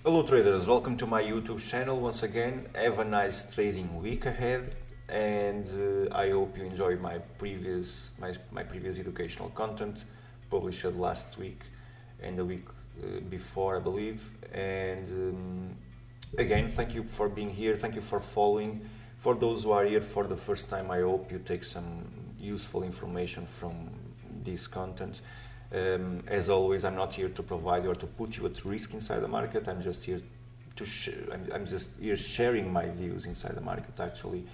Hello traders, welcome to my YouTube channel once again. Have a nice trading week ahead, and I hope you enjoyed my previous educational content published last week and the week before, I believe. And again, thank you for being here, thank you for following. For those who are here for the first time, I hope you take some useful information from these contents. As always, I'm not here to provide or to put you at risk inside the market. I'm just here to I'm just here sharing my views inside the market, actually,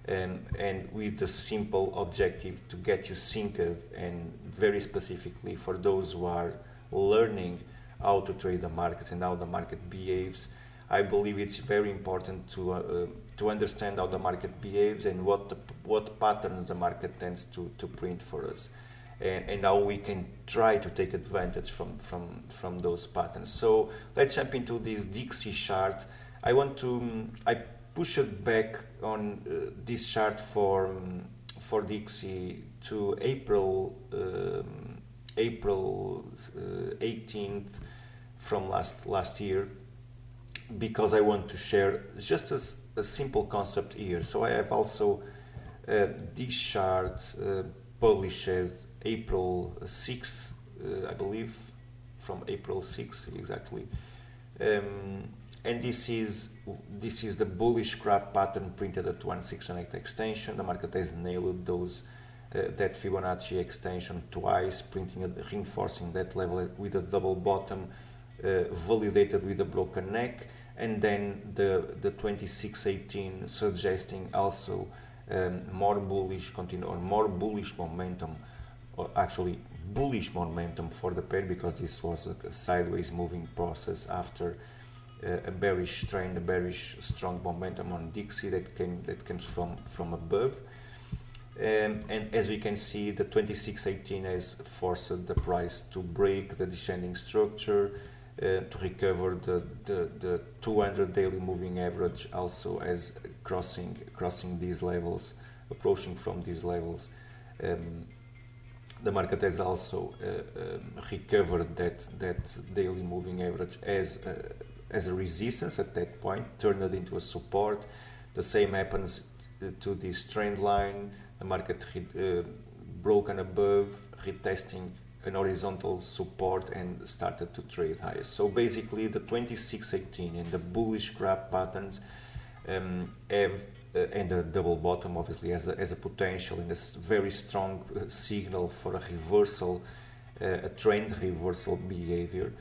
and with the simple objective to get you synced, and very specifically for those who are learning how to trade the market and how the market behaves. I believe it's very important to understand how the market behaves and what patterns the market tends to print for us. And how we can try to take advantage from those patterns. So let's jump into this DXY chart. I push it back on this chart for DXY to April 18th from last year, because I want to share just a simple concept here. So I have also this chart published April 6th, I believe, from April 6th exactly, and this is the bullish crab pattern printed at 168 extension. The market has nailed that Fibonacci extension twice, reinforcing that level with a double bottom, validated with a broken neck, and then the 2618 suggesting also more bullish momentum, or actually bullish momentum for the pair, because this was a sideways moving process after a bearish trend, a bearish strong momentum on DXY that comes from above. And as we can see, the 2618 has forced the price to break the descending structure, to recover the 200 daily moving average, also as crossing these levels, approaching from these levels. The market has also recovered that daily moving average as a resistance at that point, turned it into a support. The same happens to this trend line. The market broken above, retesting an horizontal support, and started to trade higher. So basically, the 2618 and the bullish crab patterns have and the double bottom obviously as a potential and a very strong signal for a reversal, a trend reversal behavior.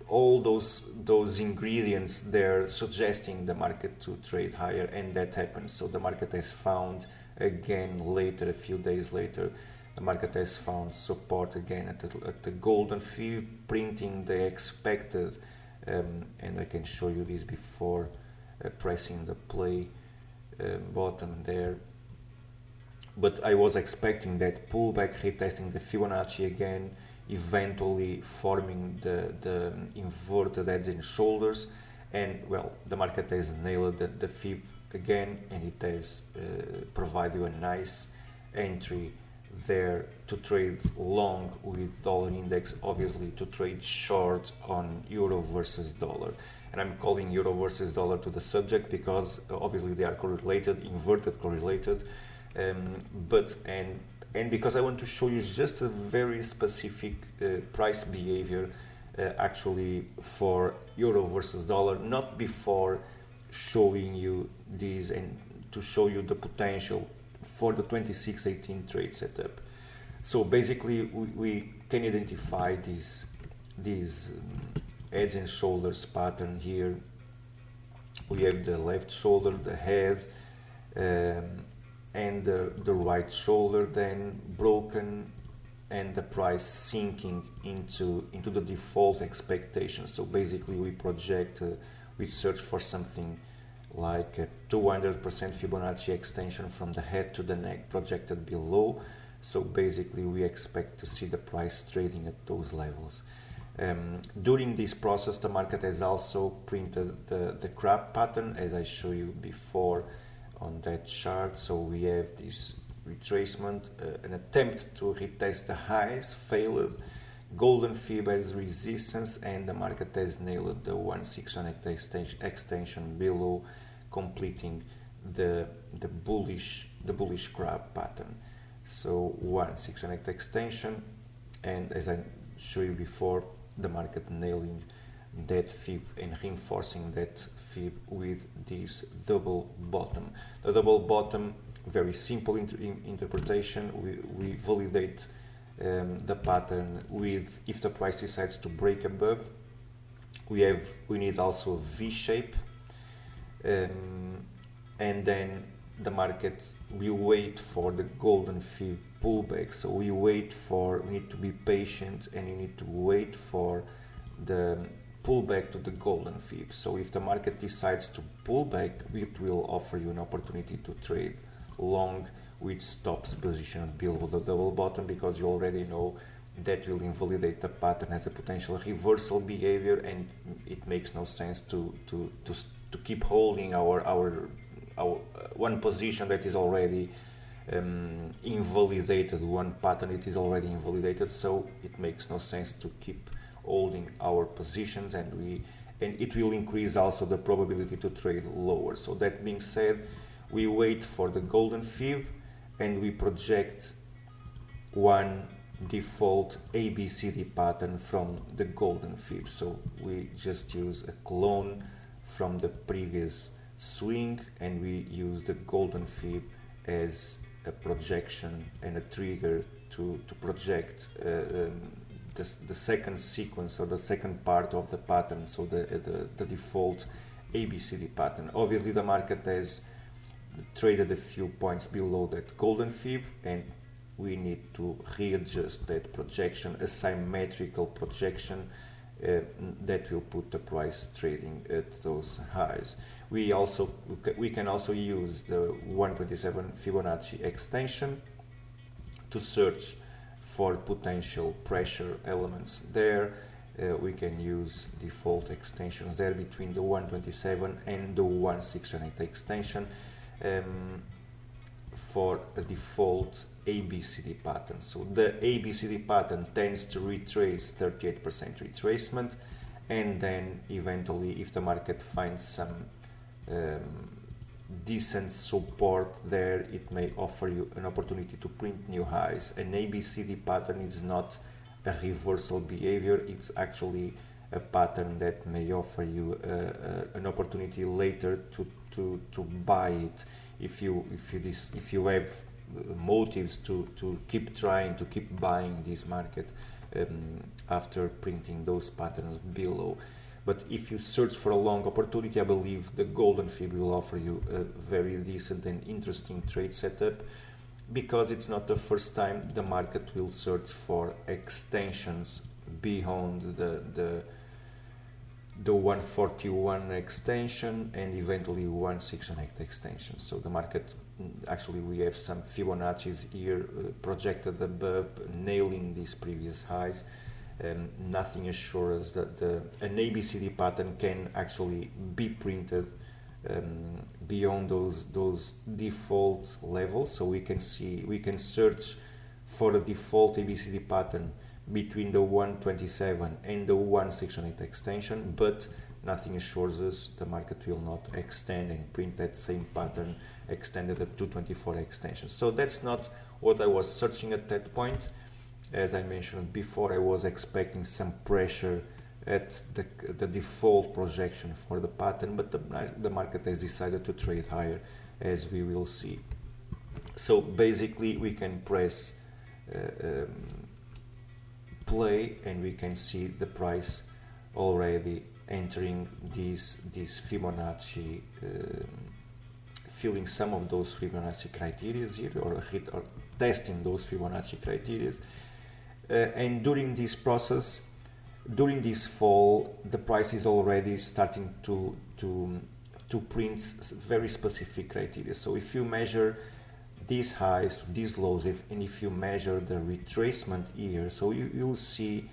All those ingredients there suggesting the market to trade higher, and that happens. So the market has found again later, a few days later, the market has found support again at the golden fib, printing the expected, and I can show you this before pressing the play button there. But I was expecting that pullback, retesting the Fibonacci again, eventually forming the inverted heads and shoulders, and well, the market has nailed the fib again, and it has provided you a nice entry there to trade long with dollar index, obviously to trade short on euro versus dollar. And I'm calling euro versus dollar to the subject because obviously they are correlated, inverted correlated, and because I want to show you just a very specific price behavior actually for euro versus dollar, not before showing you these and to show you the potential for the 2618 trade setup. So basically we can identify these heads and shoulders pattern here. We have the left shoulder, the head, and the right shoulder then broken, and the price sinking into the default expectation. So basically we search for something like a 200% Fibonacci extension from the head to the neck projected below. So basically we expect to see the price trading at those levels. During this process, the market has also printed the crab pattern, as I showed you before on that chart. So we have this retracement, an attempt to retest the highs, failed, golden fib as resistance, and the market has nailed the 168 extension below, completing the bullish grab pattern. So 168 extension, and as I showed you before, the market nailing that fib and reinforcing that fib with this double bottom. The double bottom, very simple interpretation. We validate the pattern with, if the price decides to break above, we need also a V shape, and then the market will wait for the golden fib pullback. So we need to be patient, and you need to wait for the pullback to the golden fib. So if the market decides to pull back, it will offer you an opportunity to trade long with stops positioned below the double bottom, because you already know that will invalidate the pattern as a potential reversal behavior, and it makes no sense to keep holding our one position that is already invalidated, one pattern it is already invalidated. So it makes no sense to keep holding our positions, and it will increase also the probability to trade lower. So that being said, we wait for the golden fib, and we project one default ABCD pattern from the golden fib. So we just use a clone from the previous swing, and we use the golden fib as a projection and a trigger to project the second sequence, or the second part of the pattern, so the default ABCD pattern. Obviously the market has traded a few points below that golden fib, and we need to readjust that projection, a symmetrical projection that will put the price trading at those highs. We can also use the 127 Fibonacci extension to search for potential pressure elements there. We can use default extensions there between the 127 and the 168 extension for a default ABCD pattern. So the ABCD pattern tends to retrace 38% retracement, and then eventually, if the market finds some decent support there, it may offer you an opportunity to print new highs. An ABCD pattern is not a reversal behavior, it's actually a pattern that may offer you an opportunity later to buy it if you have motives to keep trying to keep buying this market after printing those patterns below. But if you search for a long opportunity, I believe the golden fib will offer you a very decent and interesting trade setup, because it's not the first time the market will search for extensions beyond the 141 extension and eventually 168 extension. So the market, actually we have some Fibonacci's here projected above, nailing these previous highs. Nothing assures that an ABCD pattern can actually be printed beyond those default levels. So we can search for a default ABCD pattern between the 127 and the 168 extension, but nothing assures us the market will not extend and print that same pattern extended at 224 extension. So that's not what I was searching at that point. As I mentioned before, I was expecting some pressure at the default projection for the pattern, but the market has decided to trade higher, as we will see. So basically we can press play, and we can see the price already entering this Fibonacci, filling some of those Fibonacci criteria here, or testing those Fibonacci criteria. And during this process, during this fall, the price is already starting to print very specific criteria. So if you measure these highs, these lows, and if you measure the retracement here, so you'll see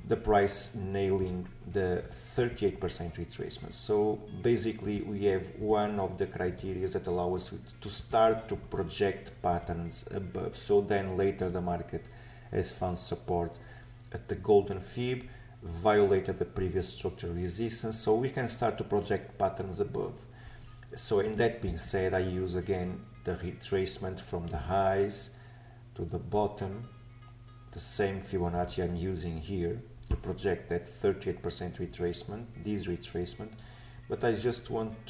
the price nailing the 38% retracement. So basically we have one of the criteria that allow us to start to project patterns above. So then later the market has found support at the golden fib, violated the previous structure resistance, so we can start to project patterns above. So in that being said, I use again the retracement from the highs to the bottom, the same Fibonacci I'm using here to project that 38% retracement, this retracement, but I just want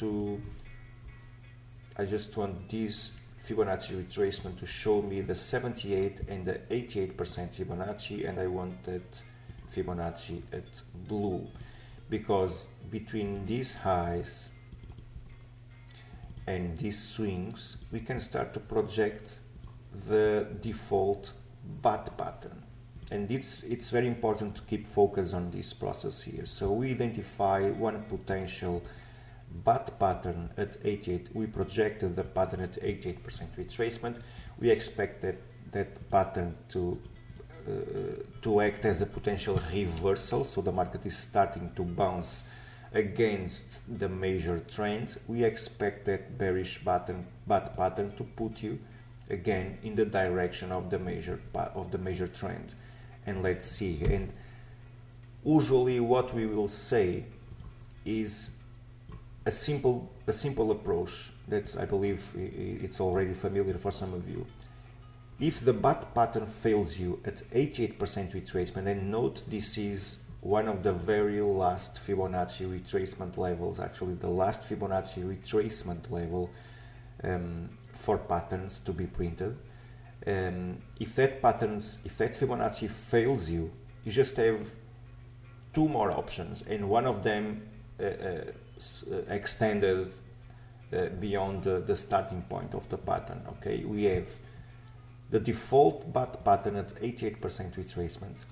this Fibonacci retracement to show me the 78 and the 88% Fibonacci, and I want that Fibonacci at blue, because between these highs and these swings we can start to project the default bat pattern, and it's very important to keep focus on this process here. So we identify one potential bat pattern at 88, we projected the pattern at 88% retracement. We expect that pattern to act as a potential reversal, so the market is starting to bounce against the major trend. We expect that bearish bat pattern to put you again in the direction of the major trend. And let's see, and usually what we will say is a simple approach that I believe it's already familiar for some of you. If the bat pattern fails you at 88% retracement, and note this is one of the very last Fibonacci retracement levels, actually the last Fibonacci retracement level for patterns to be printed. If that Fibonacci fails you, you just have two more options, and one of them extended beyond the starting point of the pattern. Okay, we have the default bat pattern at 88% retracement.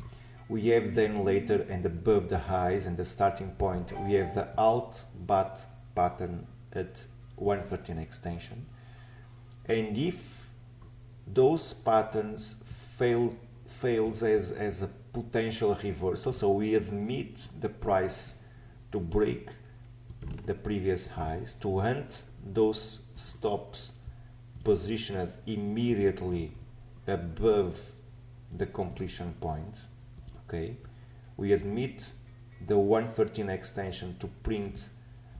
We have then later, and above the highs and the starting point, we have the alt bat pattern at 113 extension. And if those patterns fails as a potential reversal, so we admit the price to break the previous highs, to hunt those stops positioned immediately above the completion point. Okay, we admit the 113 extension to print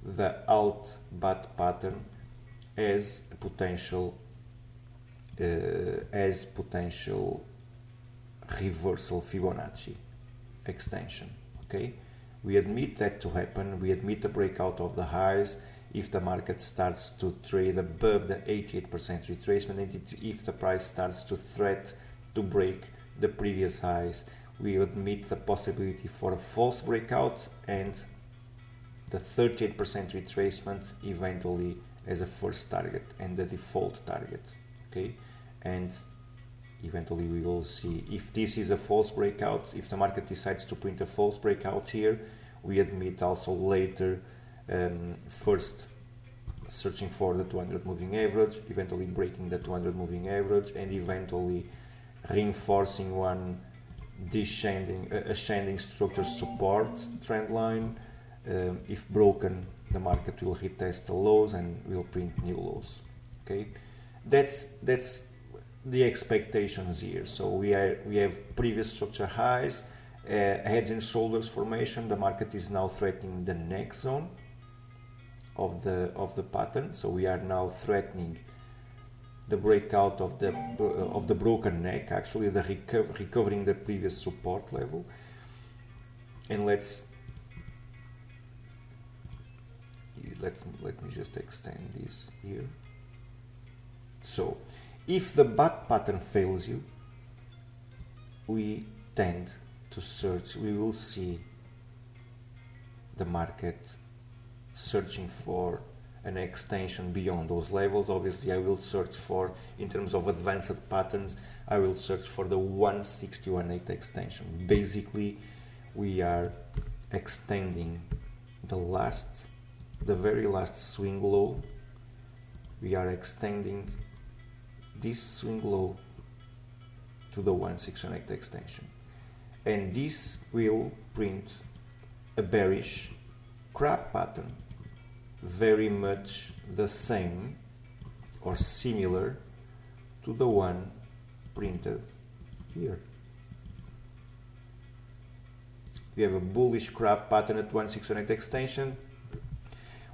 the alt bat pattern as potential reversal Fibonacci extension. Okay, we admit that to happen. We admit the breakout of the highs if the market starts to trade above the 88% retracement, and if the price starts to threat to break the previous highs. We admit the possibility for a false breakout and the 38% retracement eventually as a first target and the default target. Okay, and eventually we will see if this is a false breakout. If the market decides to print a false breakout here, we admit also later first searching for the 200 moving average, eventually breaking the 200 moving average, and eventually reinforcing one ascending structure support trend line. If broken, the market will retest the lows and will print new lows. Okay, that's the expectations here. So we have previous structure highs, heads and shoulders formation. The market is now threatening the next zone of the pattern. So we are now threatening the breakout of the broken neck, actually the recovering the previous support level. And let me just extend this here. So if the bat pattern fails you, we tend to search, we will see the market searching for an extension beyond those levels. Obviously I will search for, in terms of advanced patterns, I will search for the 161.8 extension. Basically we are extending the very last swing low. We are extending this swing low to the 161.8 extension, and this will print a bearish crab pattern, very much the same or similar to the one printed here. We have a bullish crab pattern at 1618 extension.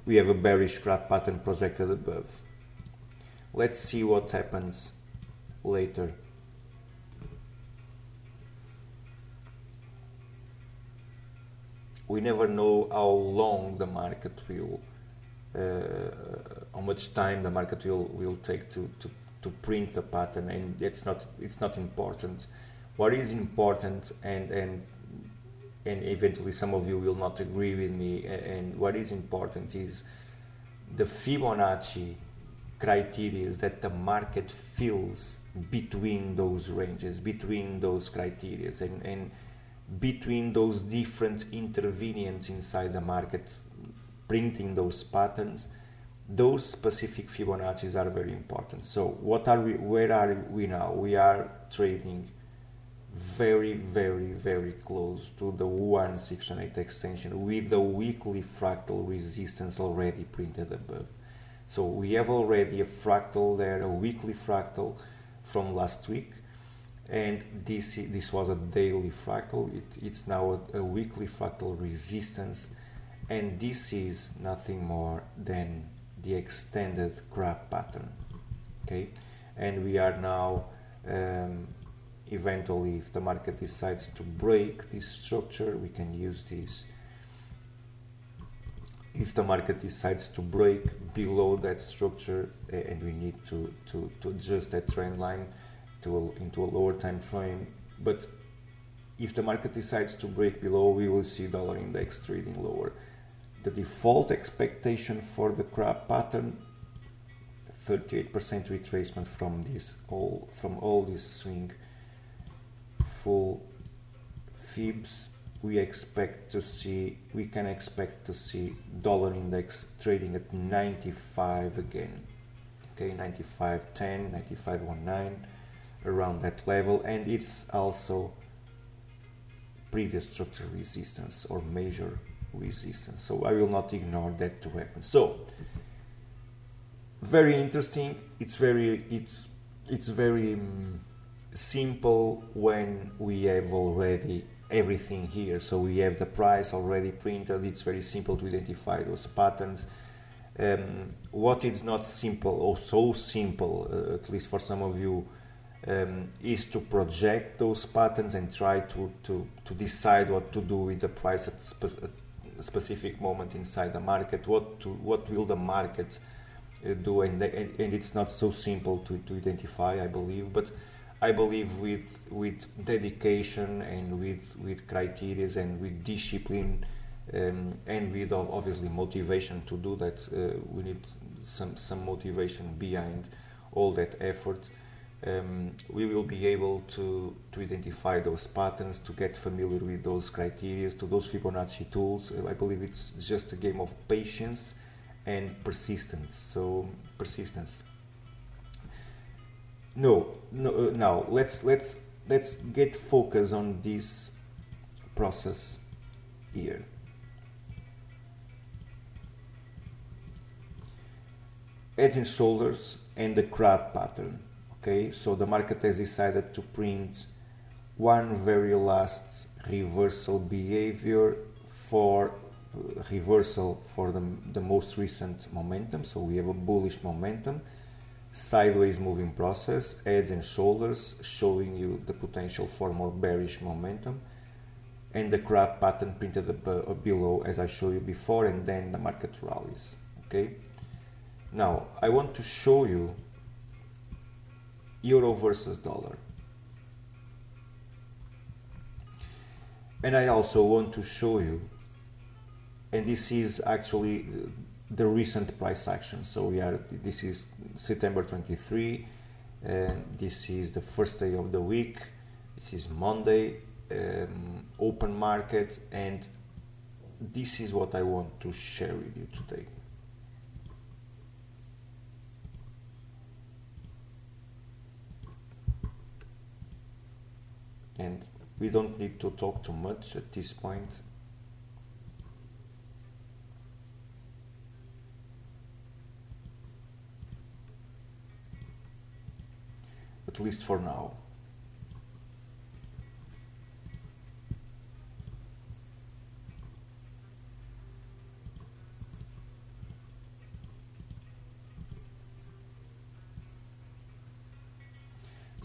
We have a bearish crab pattern projected above. Let's see what happens later. We never know how long the market will, how much time the market will take to print the pattern, and it's not important. What is important, and eventually some of you will not agree with me, and what is important is the Fibonacci criteria that the market fills between those ranges, between those criteria, and between those different intervenients inside the market, printing those patterns. Those specific Fibonacci's are very important. So where are we now? We are trading very, very, very close to the 1618 extension with the weekly fractal resistance already printed above. So we have already a fractal there, a weekly fractal from last week, and this was a daily fractal. It's now a weekly fractal resistance, and this is nothing more than the extended crab pattern. Okay, and we are now eventually, if the market decides to break this structure, we can use this. If the market decides to break below that structure, and we need to adjust that trend line into a lower time frame, but if the market decides to break below, we will see dollar index trading lower. The default expectation for the crab pattern, 38% retracement from all these swing full fibs. We can expect to see dollar index trading at 95 again. Okay, 95.10, 95.19, around that level, and it's also previous structure resistance or major resistance. So I will not ignore that to happen. So very interesting. It's very simple when we have already everything here. So we have the price already printed. It's very simple to identify those patterns. What is not simple, or so simple, at least for some of you, is to project those patterns and try to decide what to do with the price at a specific moment inside the market. What will the market do? And it's not so simple to identify, I believe, but I believe with dedication and with criteria and with discipline and with obviously motivation to do that, we need some motivation behind all that effort. We will be able to identify those patterns, to get familiar with those criteria, to those Fibonacci tools. I believe it's just a game of patience and persistence. So persistence. Now let's get focused on this process here. Head and shoulders and the crab pattern. Okay, so the market has decided to print one very last reversal behavior for the most recent momentum. So we have a bullish momentum, sideways moving process, heads and shoulders showing you the potential for more bearish momentum, and the crab pattern printed below as I showed you before, and then the market rallies. Okay, now I want to show you euro versus dollar, and I also want to show you, and this is actually the recent price action. So this is September 23, and this is the first day of the week. This is Monday, open market, and this is what I want to share with you today. And we don't need to talk too much at this point. At least for now.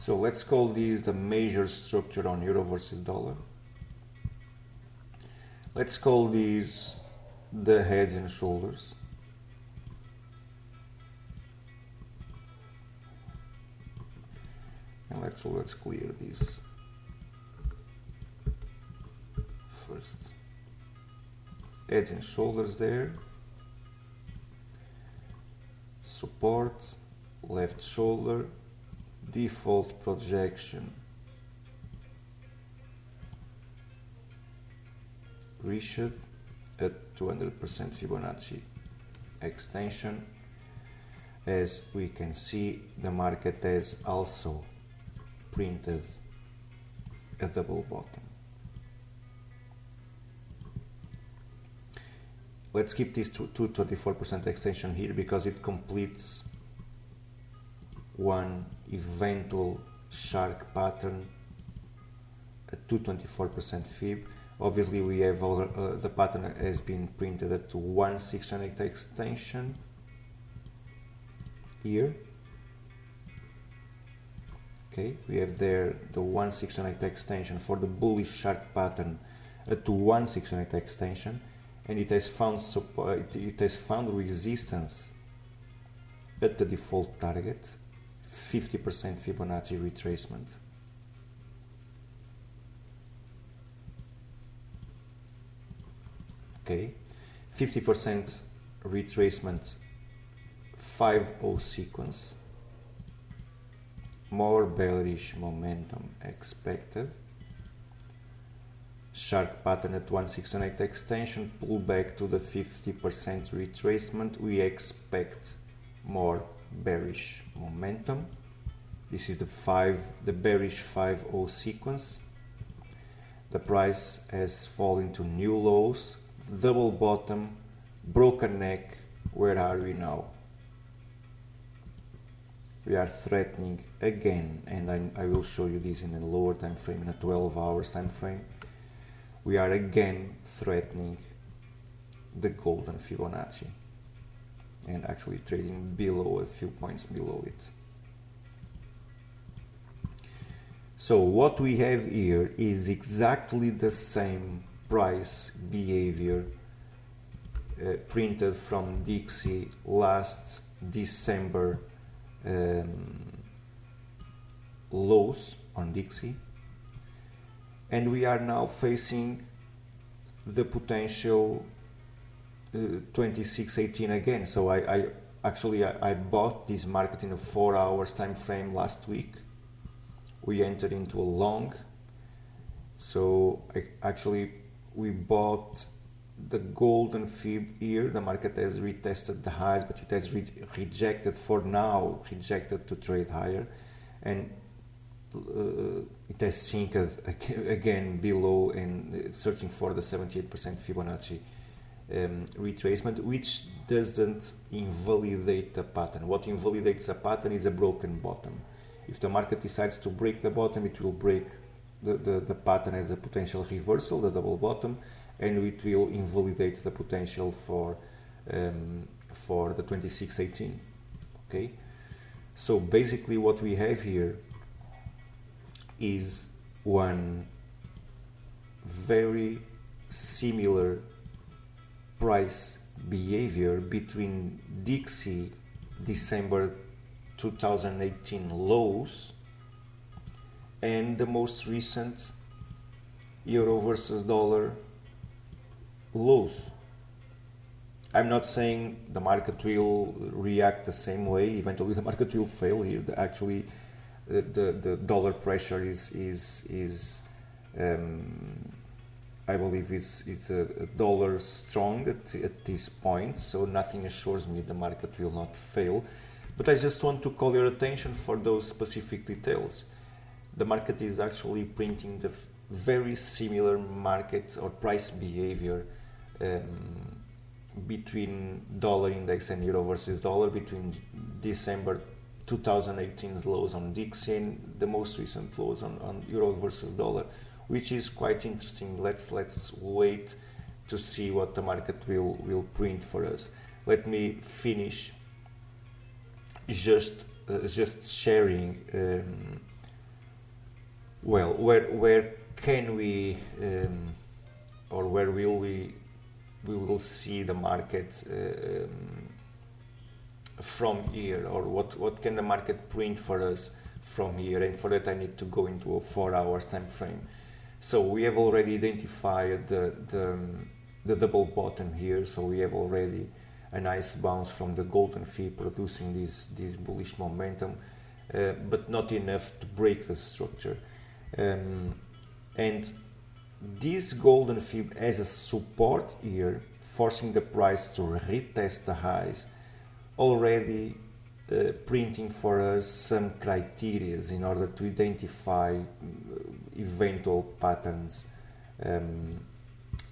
So let's call this the major structure on euro versus dollar. Let's call these the heads and shoulders. And let's clear this first. Heads and shoulders there. Support, left shoulder, default projection, reached at 200% Fibonacci extension. As we can see, the market has also printed a double bottom. Let's keep this 224% extension here because it completes one eventual shark pattern at 224% fib. Obviously, we have the pattern has been printed at 168 extension here. Okay, we have there the 168 extension for the bullish shark pattern at 168 extension. And it has found support, it has found resistance at the default target, 50% Fibonacci retracement. Okay, 50% retracement, 5-0 sequence, more bearish momentum expected. Shark pattern at 168 extension, pull back to the 50% retracement. We expect more bearish momentum. This is the bearish 5-0 sequence. The price has fallen to new lows, double bottom, broken neck. Where are we now? We are threatening again, and I will show you this in a lower time frame, in a 12 hours time frame. We are again threatening the golden Fibonacci and actually trading below, a few points below it. So what we have here is exactly the same price behavior printed from DXY last December lows on DXY. And we are now facing the potential 2618 again. So I bought this market in a 4 hours time frame last week. We entered into a long. So we bought the golden fib here. The market has retested the highs, but it has rejected to trade higher, and it has sunk again below and searching for the 78% Fibonacci retracement, which doesn't invalidate the pattern. What invalidates a pattern is a broken bottom. If the market decides to break the bottom, it will break the pattern as a potential reversal, the double bottom, and it will invalidate the potential for the 2618. Okay, so basically what we have here is one very similar price behavior between DXY December 2018 lows and the most recent euro versus dollar lows. I'm not saying the market will react the same way. Eventually the market will fail here. The dollar pressure is I believe it's a dollar strong at this point, so nothing assures me the market will not fail. But I just want to call your attention for those specific details. The market is actually printing the very similar market or price behavior between dollar index and euro versus dollar between December 2018's lows on DXY and the most recent lows on euro versus dollar, which is quite interesting. Let's wait to see what the market will print for us. Let me finish just sharing Well, where can we or where will we will see the market from here, or what can the market print for us from here? And for that I need to go into a 4 hours time frame. So we have already identified the double bottom here, so we have already a nice bounce from the golden fib producing this bullish momentum, but not enough to break the structure. And this golden fib as a support here, forcing the price to retest the highs, already printing for us some criteria in order to identify eventual patterns.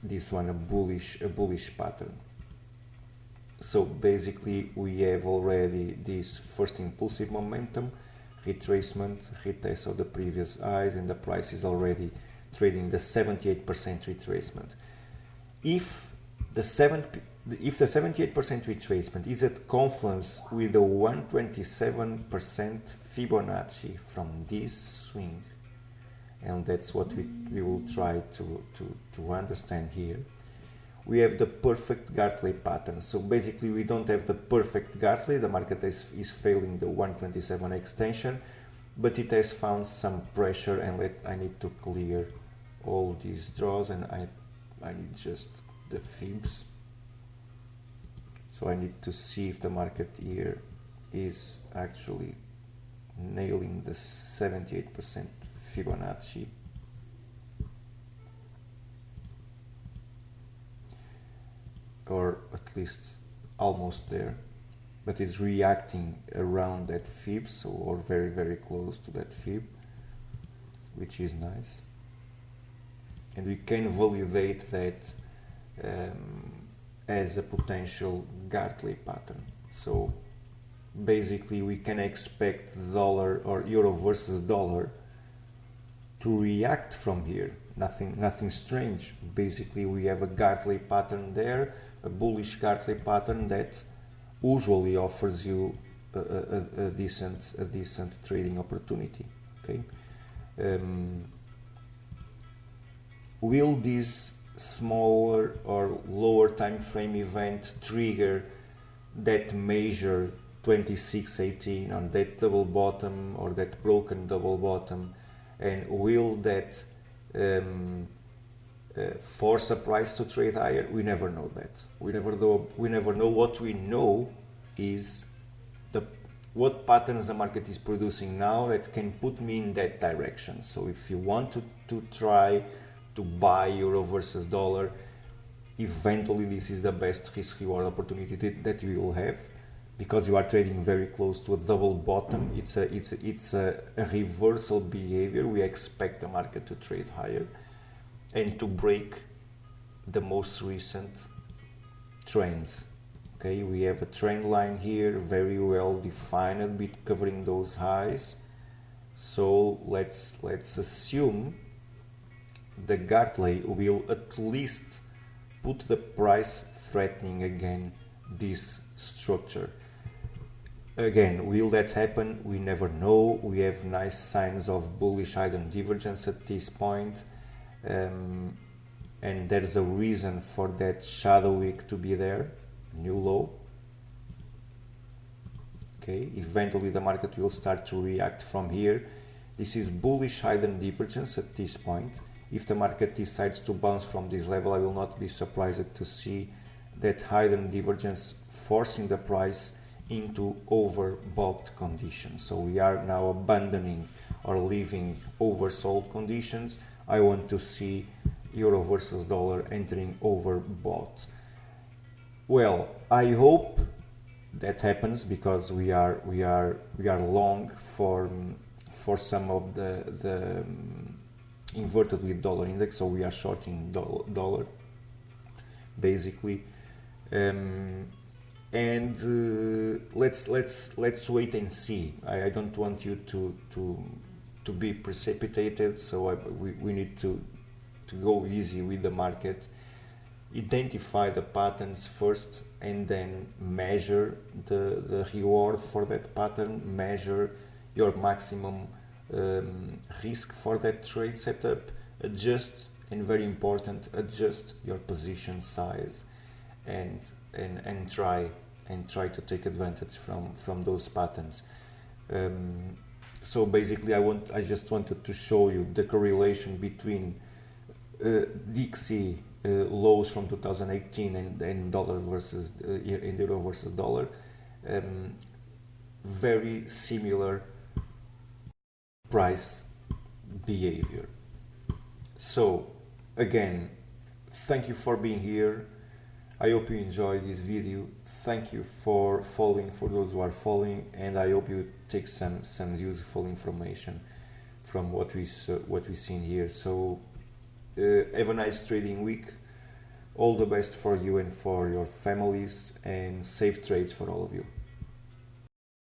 This one a bullish pattern. So basically we have already this first impulsive momentum, retracement, retest of the previous highs, and the price is already trading the 78% retracement. If the 78% retracement is at confluence with the 127% Fibonacci from this swing, and that's what we will try to understand here, we have the perfect Gartley pattern. So basically we don't have the perfect Gartley, the market is failing the 127 extension, but it has found some pressure, and I need to clear all these draws, and I need just the fibs. So I need to see if the market here is actually nailing the 78% Fibonacci. Or at least almost there, but it's reacting around that fib, so or very, very close to that fib, which is nice. And we can validate that as a potential Gartley pattern. So basically we can expect the dollar or euro versus dollar to react from here. Nothing strange. Basically we have a Gartley pattern there, a bullish Gartley pattern that usually offers you a decent trading opportunity. Okay. Will this smaller or lower time frame event trigger that measure 2618 on that double bottom or that broken double bottom, and will that force a price to trade higher? We never know that. We never know. What we know is what patterns the market is producing now that can put me in that direction. So if you want to try to buy euro versus dollar, eventually this is the best risk reward opportunity that you will have, because you are trading very close to a double bottom. It's a reversal behavior. We expect the market to trade higher and to break the most recent trend. Okay, we have a trend line here, very well defined, with covering those highs. So let's assume the Gartley will at least put the price threatening again this structure. Again, will that happen? We never know. We have nice signs of bullish hidden divergence at this point. And there's a reason for that shadow wick to be there, new low. Okay, eventually the market will start to react from here. This is bullish hidden divergence at this point. If the market decides to bounce from this level, I will not be surprised to see that hidden divergence forcing the price into overbought conditions. So we are now abandoning or leaving oversold conditions. I want to see euro versus dollar entering overbought. Well, I hope that happens, because we are long for some of the inverted with dollar index, so we are shorting dollar basically. And let's wait and see. I don't want you to be precipitated, so we need to go easy with the market. Identify the patterns first, and then measure the reward for that pattern. Measure your maximum risk for that trade setup. Adjust, and very important, adjust your position size and try to take advantage from those patterns. So basically I just wanted to show you the correlation between DXY lows from 2018 and dollar versus in euro versus dollar. Very similar price behavior. So again, thank you for being here. I hope you enjoyed this video. Thank you for following, for those who are following, and I hope you take some useful information from what we've seen here. So have a nice trading week. All the best for you and for your families, and safe trades for all of you.